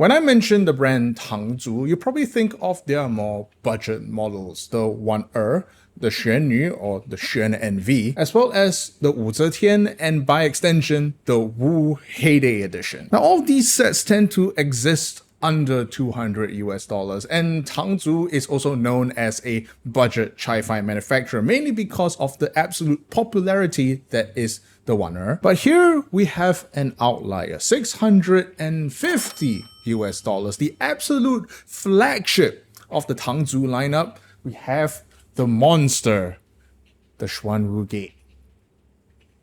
When I mention the brand Tangzu, you probably think of their more budget models, the 1.2, the Xuanwu or the Xuan NV, as well as the 武则天 and by extension, the Wu Heyday Edition. Now all these sets tend to exist under $200 and Tangzu is also known as a budget chi-fi manufacturer, mainly because of the absolute popularity that is the 1.2. But here we have an outlier, $650, the absolute flagship of the Tangzu lineup. We have the monster, the Xuanwu Gate.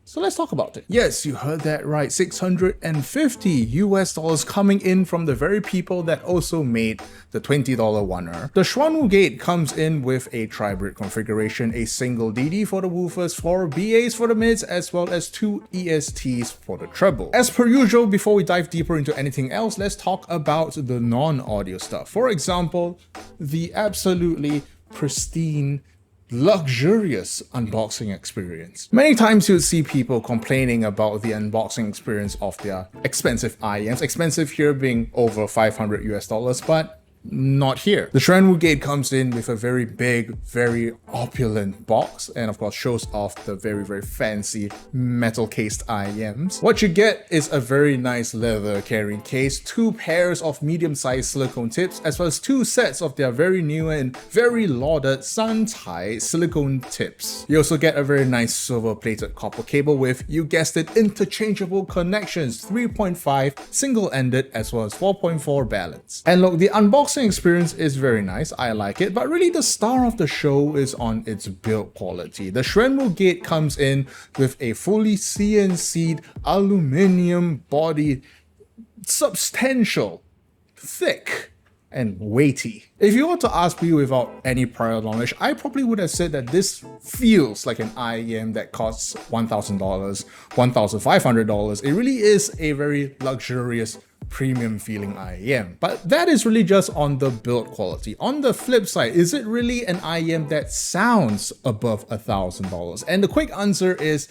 So let's talk about it. Yes, you heard that right. $650 coming in from the very people that also made the $20 1.2. The Xuanwu Gate comes in with a tri-bridge configuration, a single DD for the woofers, 4 BAs for the mids, as well as 2 ESTs for the treble. As per usual, before we dive deeper into anything else, let's talk about the non-audio stuff. For example, the absolutely pristine, luxurious unboxing experience. Many times you'll see people complaining about the unboxing experience of their expensive IEMs, expensive here being over $500, but not here. The Xuanwu Gate comes in with a very big, very opulent box, and of course shows off the very, very fancy metal cased IEMs. What you get is a very nice leather carrying case, 2 pairs of medium-sized silicone tips, as well as 2 sets of their very new and very lauded sun-tie silicone tips. You also get a very nice silver-plated copper cable with, you guessed it, interchangeable connections, 3.5 single-ended as well as 4.4 balance. And look, the unboxing experience is very nice, I like it, but really the star of the show is on its build quality. The Xuanwu Gate comes in with a fully CNC'd aluminum body, substantial, thick, and weighty. If you were to ask me without any prior knowledge, I probably would have said that this feels like an IEM that costs $1,000, $1,500. It really is a very luxurious, premium feeling IEM. But that is really just on the build quality. On the flip side, is it really an IEM that sounds above $1,000? And the quick answer is,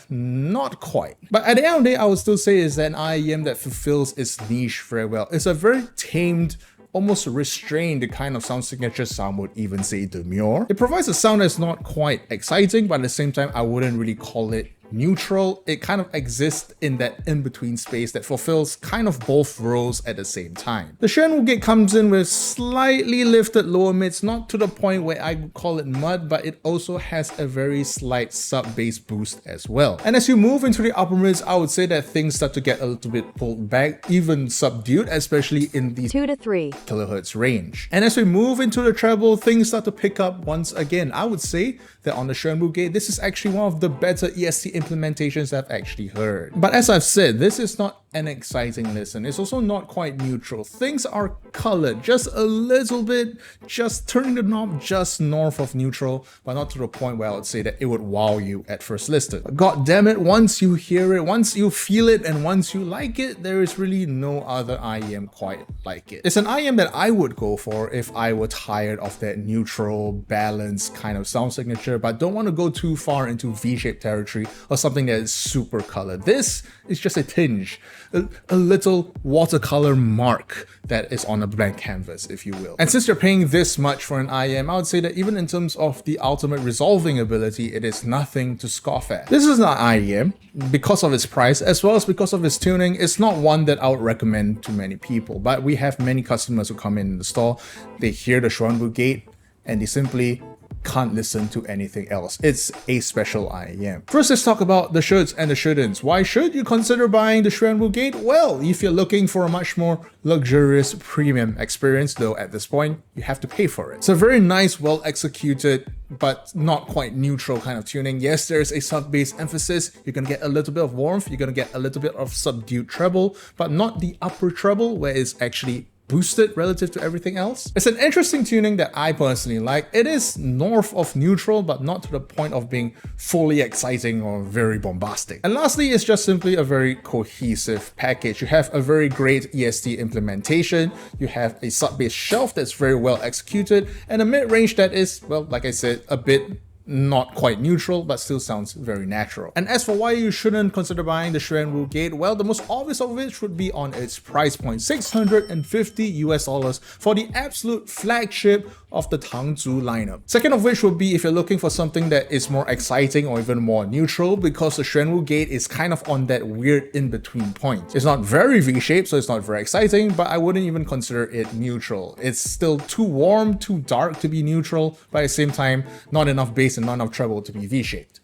not quite. But at the end of the day, I would still say it's an IEM that fulfills its niche very well. It's a very tamed, almost restrained kind of sound signature. Some would even say demure. It provides a sound that's not quite exciting, but at the same time, I wouldn't really call it neutral. It kind of exists in that in-between space that fulfills kind of both roles at the same time. The Xuanwu Gate comes in with slightly lifted lower mids, not to the point where I would call it mud, but it also has a very slight sub-bass boost as well. And as you move into the upper mids, I would say that things start to get a little bit pulled back, even subdued, especially in the 2 to 3 kilohertz range. And as we move into the treble, things start to pick up once again. I would say that on the Xuanwu Gate, this is actually one of the better EST implementations I've actually heard. But as I've said, this is not an exciting listen. It's also not quite neutral. Things are colored just a little bit, just turning the knob just north of neutral, but not to the point where I would say that it would wow you at first listen. God damn it, once you hear it, once you feel it, and once you like it, there is really no other IEM quite like it. It's an IEM that I would go for if I were tired of that neutral, balanced kind of sound signature, but don't want to go too far into V-shaped territory or something that is super colored. This is just a tinge, a little watercolor mark that is on a blank canvas, if you will. And since you're paying this much for an IEM, I would say that even in terms of the ultimate resolving ability, it is nothing to scoff at. This is an IEM, because of its price, as well as because of its tuning. It's not one that I would recommend to many people, but we have many customers who come in the store, they hear the Xuanwu Gate, and they simply can't listen to anything else. It's a special IEM. First, let's talk about the shoulds and the shouldn'ts. Why should you consider buying the Xuanwu Gate? Well, if you're looking for a much more luxurious premium experience, though at this point, you have to pay for it. It's a very nice, well executed, but not quite neutral kind of tuning. Yes, there's a sub-bass emphasis. You're gonna get a little bit of warmth, you're gonna get a little bit of subdued treble, but not the upper treble where it's actually boosted relative to everything else. It's an interesting tuning that I personally like. It is north of neutral, but not to the point of being fully exciting or very bombastic. And lastly, it's just simply a very cohesive package. You have a very great EST implementation, you have a sub-bass shelf that's very well executed, and a mid-range that is, well, like I said, a bit not quite neutral, but still sounds very natural. And as for why you shouldn't consider buying the Xuanwu Gate, well, the most obvious of which would be on its price point, $650 for the absolute flagship of the Tangzu lineup. Second of which would be if you're looking for something that is more exciting or even more neutral, because the Xuanwu Gate is kind of on that weird in-between point. It's not very V-shaped, so it's not very exciting, but I wouldn't even consider it neutral. It's still too warm, too dark to be neutral, but at the same time, not enough bass and not enough treble to be V-shaped.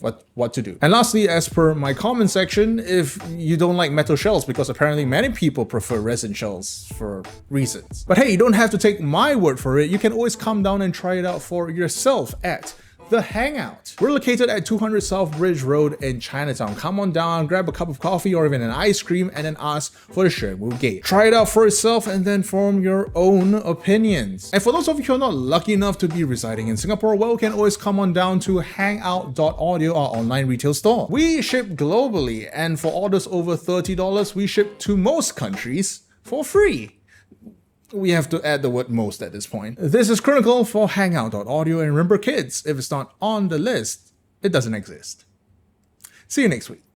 What to do. And lastly, as per my comment section, if you don't like metal shells, because apparently many people prefer resin shells for reasons. But hey, you don't have to take my word for it. You can always come down and try it out for yourself at the Hangout. We're located at 200 South Bridge Road in Chinatown. Come on down, grab a cup of coffee or even an ice cream, and then ask for the Xuanwu Gate. Try it out for yourself and then form your own opinions. And for those of you who are not lucky enough to be residing in Singapore, well, you can always come on down to Hangout.audio, our online retail store. We ship globally, and for orders over $30, we ship to most countries for free. We have to add the word most at this point. This is Chronicle for Hangout.audio, and remember kids, if it's not on the list, it doesn't exist. See you next week.